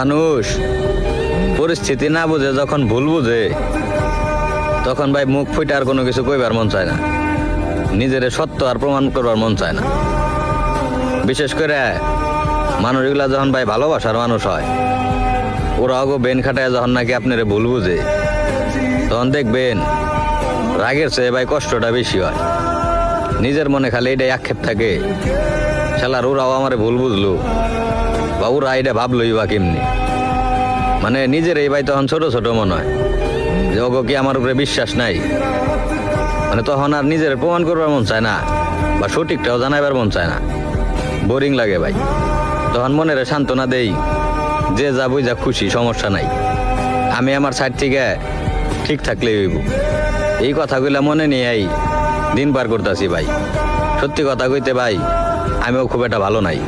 মানুষ পরিস্থিতি না বুঝে যখন ভুল বুঝে তখন ভাই মুখ ফুটে আর কোনো কিছু কইবার মন চায় না, নিজের সত্য আর প্রমাণ করবার মন চায় না। বিশেষ করে মানুষগুলা যখন ভাই ভালোবাসার মানুষ হয়, ওরা অগো বেন খাটায় যখন নাকি আপনারে ভুল বুঝে, তখন দেখবেন রাগের চেয়ে ভাই কষ্টটা বেশি হয়। নিজের মনে খালি এটাই আক্ষেপ থাকে, শালার ওরাও আমারে ভুল বুঝলো বা ওরা এটা ভাবলোই বা কেমনি। মানে নিজের এই ভাই তখন ছোট ছোট মনে হয় যে ওগো কি আমার উপরে বিশ্বাস নাই। মানে তখন আর নিজের প্রমাণ করবার মন চায় না বা সঠিকটাও জানাইবার মন চায় না, বোরিং লাগে ভাই। তখন মনের সান্ত্বনা দেই যে যা বুঝা খুশি, সমস্যা নাই, আমি আমার সাইড থেকে ঠিক থাকলেই হইব। এই কথাগুলা মনে নিয়েই দিন পার করতেছি ভাই। সত্যি কথা কইতে ভাই, আমিও খুব একটা ভালো নাই।